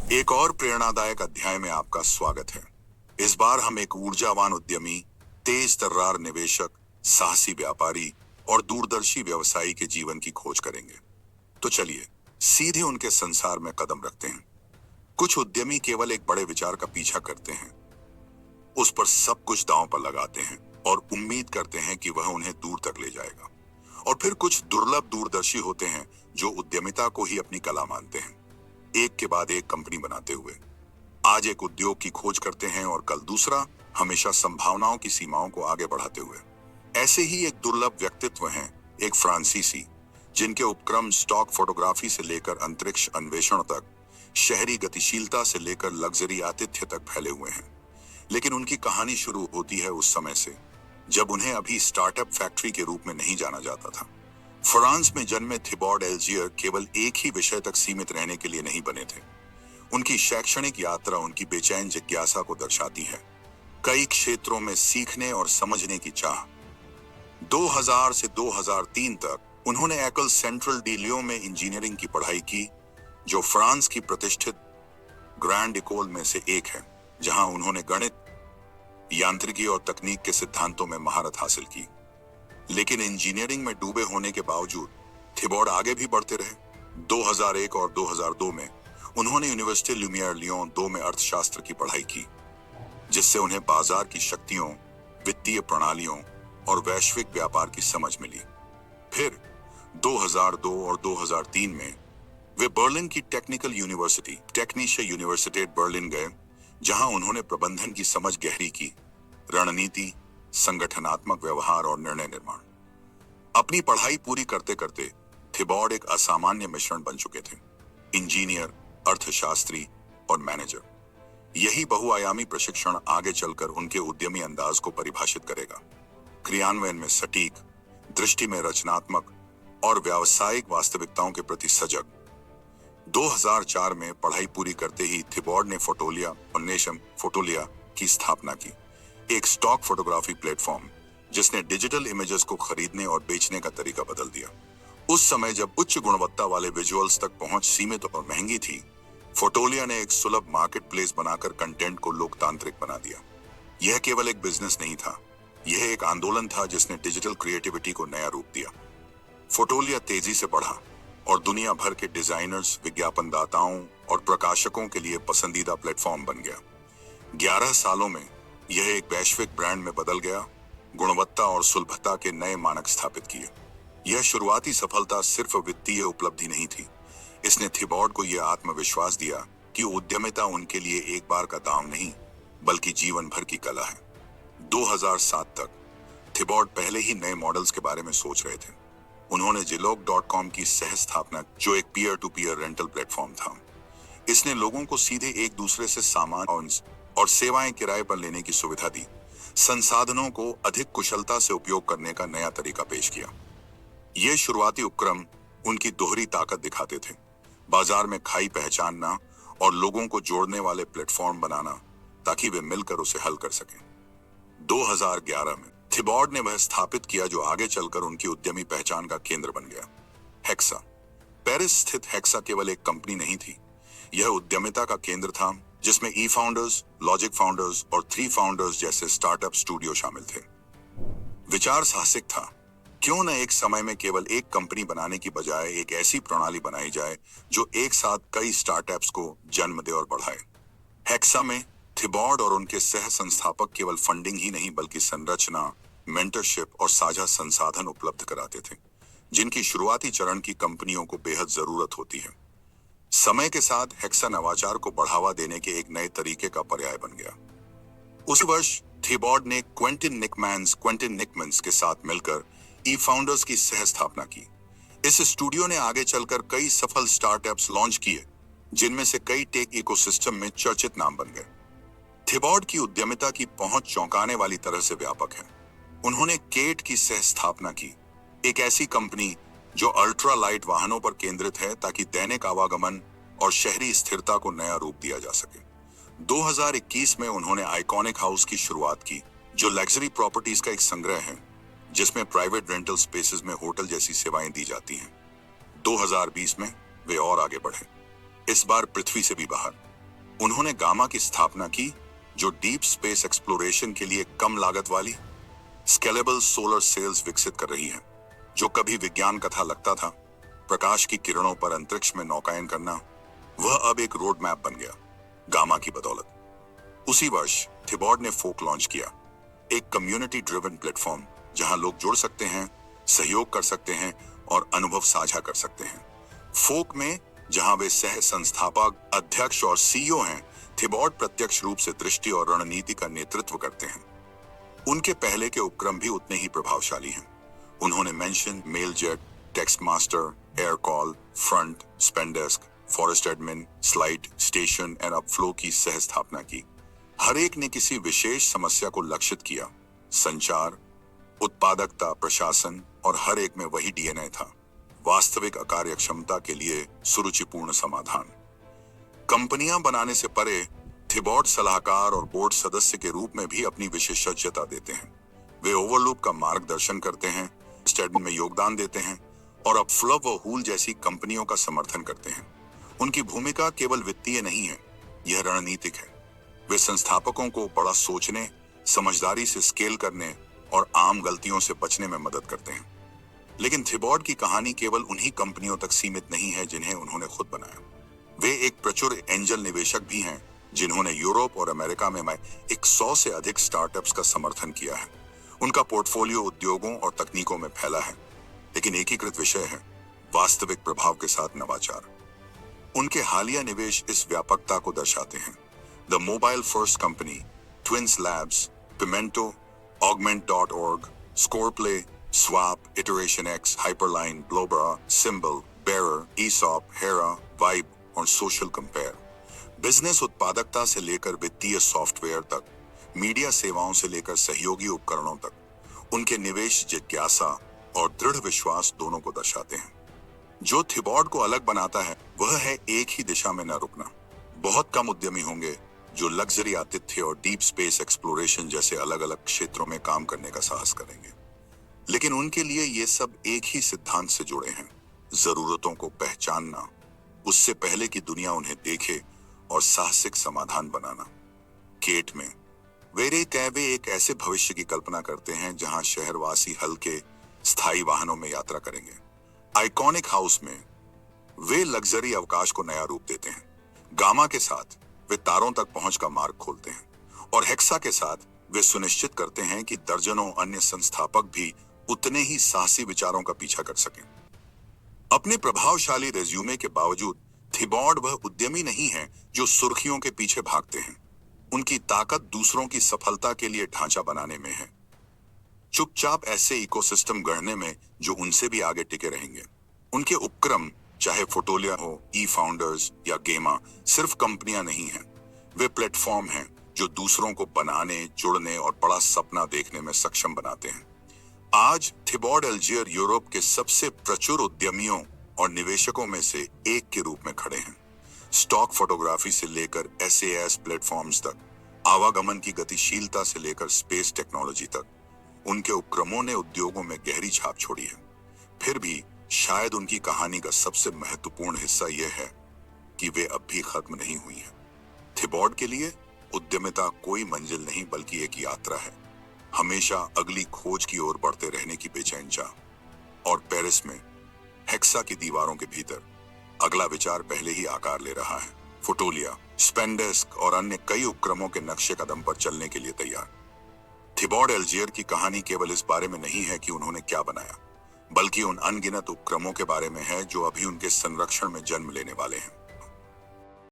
एक और प्रेरणादायक अध्याय में आपका स्वागत है। इस बार हम एक ऊर्जावान उद्यमी, तेज तर्रार निवेशक, साहसी व्यापारी और दूरदर्शी व्यवसायी के जीवन की खोज करेंगे। तो चलिए सीधे उनके संसार में कदम रखते हैं। कुछ उद्यमी केवल एक बड़े विचार का पीछा करते हैं, उस पर सब कुछ दांव पर लगाते हैं और उम्मीद करते हैं कि वह उन्हें दूर तक ले जाएगा। और फिर कुछ दुर्लभ दूरदर्शी होते हैं जो उद्यमिता को ही अपनी कला मानते हैं, एक के बाद एक कंपनी बनाते हुए। आज एक उद्योग की खोज करते हैं और कल दूसरा, हमेशा संभावनाओं की सीमाओं को आगे बढ़ाते हुए। ऐसे ही एक दुर्लभ व्यक्तित्व हैं, एक फ्रांसीसी, जिनके उपक्रम स्टॉक फोटोग्राफी से लेकर अंतरिक्ष अन्वेषण तक, शहरी गतिशीलता से लेकर लग्जरी आतिथ्य तक फैले हुए हैं। लेकिन उनकी कहानी शुरू होती है उस समय से जब उन्हें अभी स्टार्टअप फैक्ट्री के रूप में नहीं जाना जाता था। फ्रांस में जन्मे थिबॉर्ड एल्जियर केवल एक ही विषय तक सीमित रहने के लिए नहीं बने थे। उनकी शैक्षणिक यात्रा उनकी बेचैन जिज्ञासा को दर्शाती है, कई क्षेत्रों में सीखने और समझने की चाह। 2000 से 2003 तक उन्होंने एकल सेंट्रल डी लियोन में इंजीनियरिंग की पढ़ाई की, जो फ्रांस की प्रतिष्ठित ग्रैंड इकोल में से एक है, जहां उन्होंने गणित, यांत्रिकी और तकनीक के सिद्धांतों में महारत हासिल की। लेकिन इंजीनियरिंग में डूबे होने के बावजूद थिबॉर्ड आगे भी बढ़ते रहे। 2001 और 2002 में उन्होंने यूनिवर्सिटी ल्यूमियर लियोन 2 में अर्थशास्त्र की पढ़ाई की, जिससे उन्हें बाजार की शक्तियों, वित्तीय प्रणालियों और वैश्विक व्यापार की समझ मिली। फिर 2002 और 2003 में वे बर्लिन की टेक्निकल यूनिवर्सिटी, टेक्निशे यूनिवर्सिटेट बर्लिन गए, जहां उन्होंने प्रबंधन की समझ गहरी की, रणनीति, संगठनात्मक व्यवहार और निर्णय निर्माण। अपनी पढ़ाई पूरी करते करते थिबॉर्ड एक असामान्य मिश्रण बन चुके थे, इंजीनियर, अर्थशास्त्री और मैनेजर। यही बहुआयामी प्रशिक्षण आगे चलकर उनके उद्यमी अंदाज को परिभाषित करेगा, क्रियान्वयन में सटीक, दृष्टि में रचनात्मक और व्यावसायिक वास्तविकताओं के प्रति सजग। 2004 में पढ़ाई पूरी करते ही थिबॉर्ड ने फोटोलिया की स्थापना की, एक स्टॉक फोटोग्राफी प्लेटफॉर्म जिसने डिजिटल इमेजेस को खरीदने और बेचने का तरीका बदल दिया। उस समय जब उच्च गुणवत्ता वाले विजुअल्स तक पहुंच सीमित और महंगी थी, फोटोलिया ने एक सुलभ मार्केट प्लेस बनाकर कंटेंट को लोकतांत्रिक बना दिया। यह केवल एक बिजनेस नहीं था, यह एक आंदोलन था जिसने डिजिटल क्रिएटिविटी को नया रूप दिया। फोटोलिया तेजी से बढ़ा और दुनिया भर के डिजाइनर्स, विज्ञापनदाताओं और प्रकाशकों के लिए पसंदीदा प्लेटफॉर्म बन गया। 11 सालों में यह एक वैश्विक ब्रांड में बदल गया, गुणवत्ता और सुलभता के नए मानक स्थापित किए। यह शुरुआती सफलता सिर्फ वित्तीय उपलब्धि नहीं थी, इसने थिबॉर्ड को यह आत्मविश्वास दिया कि उद्यमिता उनके लिए एक बार का दांव नहीं, बल्कि जीवन भर की कला है। 2007 तक थिबॉर्ड पहले ही नए मॉडल्स के बारे में सोच रहे थे। उन्होंने Zillow.com की सह स्थापना, जो एक peer to peer rental platform था। इसने लोगों को सीधे एक दूसरे से सामान और सेवाएं किराए पर लेने की सुविधा दी, संसाधनों को अधिक कुशलता से उपयोग करने का नया तरीका पेश किया। ये शुरुआती उपक्रम उनकी दोहरी ताकत दिखाते थे, बाजार में खाई पहचानना और लोगों को जोड़ने वाले प्लेटफॉर्म बनाना, ताकि वे मिलकर उसे हल कर सकें। 2011 में थिबॉर्ड ने वह स्थापित किया जो आगे चलकर उनकी उद्यमी पहचान का केंद्र बन गया, हेक्सा। पेरिस स्थित हेक्सा केवल एक कंपनी नहीं थी, यह उद्यमिता का केंद्र था जिसमें ई फाउंडर्स, लॉजिक फाउंडर्स और 3 फाउंडर्स जैसे स्टार्टअप स्टूडियो शामिल थे। विचार साहसिक था, क्यों न एक समय में केवल एक कंपनी बनाने की बजाय एक ऐसी प्रणाली बनाई जाए जो एक साथ कई स्टार्टअप्स को जन्म दे और बढ़ाए। हेक्सा में थिबॉर्ड और उनके सह संस्थापक केवल फंडिंग ही नहीं, बल्कि संरचना, मेंटरशिप और साझा संसाधन उपलब्ध कराते थे, जिनकी शुरुआती चरण की कंपनियों को बेहद जरूरत होती है। समय के साथ हेक्सा नवाचार को बढ़ावा देने के एक नए तरीके का पर्याय बन गया। उस वर्ष थिबॉर्ड ने क्वेंटिन निकमंस के साथ मिलकर ई फाउंडर्स की सह स्थापना की। इस स्टूडियो ने आगे चलकर कई सफल स्टार्टअप्स लॉन्च किए, जिनमें से कई टेक इकोसिस्टम में चर्चित नाम बन गए। थिबॉर्ड की उद्यमिता की पहुंच चौंकाने वाली तरह से व्यापक है। उन्होंने केट की सह स्थापना की, एक ऐसी कंपनी जो अल्ट्रा लाइट वाहनों पर केंद्रित है ताकि दैनिक आवागमन और शहरी स्थिरता को नया रूप दिया जा सके। 2021 में उन्होंने आइकॉनिक हाउस की शुरुआत की, जो लग्जरी प्रॉपर्टीज का एक संग्रह है जिसमें प्राइवेट रेंटल स्पेसेस में होटल जैसी सेवाएं दी जाती हैं। 2020 में वे और आगे बढ़े, इस बार पृथ्वी से भी बाहर। उन्होंने गामा की स्थापना की, जो डीप स्पेस एक्सप्लोरेशन के लिए कम लागत वाली स्केलेबल सोलर सेल्स विकसित कर रही है। जो कभी विज्ञान कथा लगता था, प्रकाश की किरणों पर अंतरिक्ष में नौकायन करना, वह अब एक रोड मैप बन गया, गामा की बदौलत। उसी वर्ष थिबॉर्ड ने फोक लॉन्च किया, एक कम्युनिटी ड्रिवन प्लेटफॉर्म जहां लोग जुड़ सकते हैं, सहयोग कर सकते हैं और अनुभव साझा कर सकते हैं। फोक में जहां वे सह संस्थापक, अध्यक्ष और सीईओ हैं, थिबॉर्ड प्रत्यक्ष रूप से दृष्टि और रणनीति का नेतृत्व करते हैं। उनके पहले के उपक्रम भी उतने ही प्रभावशाली हैं। उन्होंने Mention, Mailjet, TextMaster, Aircall, Front, Spendesk, Forest Admin, Slite, Station and Upflow की सह स्थापना की। हर एक ने किसी विशेष समस्या को लक्षित किया, संचार, उत्पादकता, प्रशासन, और हर एक में वही डीएनए था, वास्तविक अकार्यक्षमता के लिए सुरुचिपूर्ण समाधान। कंपनियां बनाने से परे थिबॉर्ड सलाहकार और बोर्ड सदस्य के रूप में भी अपनी विशेषज्ञता देते हैं। वे ओवरलूप का मार्गदर्शन करते हैं, स्टेडमैन में योगदान देते हैं और अपफ्लो व हूल जैसी कंपनियों का समर्थन करते हैं। उनकी भूमिका केवल वित्तीय नहीं है, यह रणनीतिक है। वे संस्थापकों को बड़ा सोचने, समझदारी से स्केल करने और आम गलतियों से बचने में मदद करते हैं। लेकिन थिबॉर्ड की कहानी केवल उन्हीं कंपनियों तक सीमित नहीं है जिन्हें उन्होंने खुद बनाया। वे एक प्रचुर एंजल निवेशक भी हैं, जिन्होंने यूरोप और अमेरिका में 100 से अधिक स्टार्टअप्स का समर्थन किया है। उनका पोर्टफोलियो उद्योगों और तकनीकों में फैला है, लेकिन एकीकृत विषय है, वास्तविक प्रभाव के साथ नवाचार। उनके हालिया निवेश इस व्यापकता को दर्शाते हैं। The mobile first company, twins labs, pimento, Augment.org, Scoreplay, Swap, Iteration X, Hyperline, Blobra, Symbol, Bearer, ESOP, Hera, Vibe और Social Compare। बिजनेस उत्पादकता से लेकर वित्तीय सॉफ्टवेयर तक, मीडिया सेवाओं से लेकर सहयोगी उपकरणों तक, उनके निवेश जिज्ञासा और दृढ़ विश्वास दोनों को दर्शाते हैं। जो थिबॉर्ड को अलग बनाता है वह है एक ही दिशा में न रुकना। बहुत कम उद्यमी होंगे जो लग्जरी आतिथ्य और डीप स्पेस एक्सप्लोरेशन जैसे अलग अलग क्षेत्रों में काम करने का साहस करेंगे, लेकिन उनके लिए ये सब एक ही सिद्धांत से जुड़े हैं, जरूरतों को पहचानना, उससे पहले कि दुनिया उन्हें देखे, और साहसिक समाधान बनाना। केट में वे एक ऐसे भविष्य की कल्पना करते हैं जहां शहरवासी हल्के, स्थायी वाहनों में यात्रा करेंगे। आइकॉनिक हाउस में वे लग्जरी अवकाश को नया रूप देते हैं। गामा के साथ वे तारों तक पहुंच का मार्ग खोलते हैं, और हेक्सा के साथ वे सुनिश्चित करते हैं कि दर्जनों अन्य संस्थापक भी उतने ही साहसी विचारों का पीछा कर सकें। अपने प्रभावशाली रेज्यूमे के बावजूद थिबॉर्ड वह उद्यमी नहीं है जो सुर्खियों के पीछे भागते हैं। उनकी ताकत दूसरों की सफलता के लिए ढांचा बनाने में है, चुपचाप ऐसे इकोसिस्टम गढ़ने में जो उनसे भी आगे टिके रहेंगे। उनके उपक्रम, चाहे फोटोलिया हो, ई फाउंडर्स या गेमा, सिर्फ कंपनियां नहीं हैं, वे प्लेटफॉर्म हैं जो दूसरों को बनाने, जुड़ने और बड़ा सपना देखने में सक्षम बनाते हैं। आज थिबॉर्ड अल्जियर यूरोप के सबसे प्रचुर उद्यमियों और निवेशकों में से एक के रूप में खड़े हैं। स्टॉक फोटोग्राफी से लेकर एसएएस प्लेटफॉर्म्स तक, आवागमन की गतिशीलता से लेकर स्पेस टेक्नोलॉजी तक, उनके उपक्रमों ने उद्योगों में गहरी छाप छोड़ी है। फिर भी शायद उनकी कहानी का सबसे महत्वपूर्ण हिस्सा यह है कि वे अब भी खत्म नहीं हुई हैं। थिबॉर्ड के लिए उद्यमिता कोई मंजिल नहीं बल्कि एक यात्रा है, हमेशा अगली खोज की ओर बढ़ते रहने की बेचैन चाह। और पेरिस में हेक्सा की दीवारों के भीतर अगला विचार पहले ही आकार ले रहा है। फोटोलिया, स्पेंडेस्क और अन्य कई उपक्रमों के नक्शे कदम पर चलने के लिए तैयार। थिबॉर्ड अल्जियर की कहानी केवल इस बारे में नहीं है कि उन्होंने क्या बनाया, बल्कि उन अनगिनत उपक्रमों के बारे में है जो अभी उनके संरक्षण में जन्म लेने वाले हैं।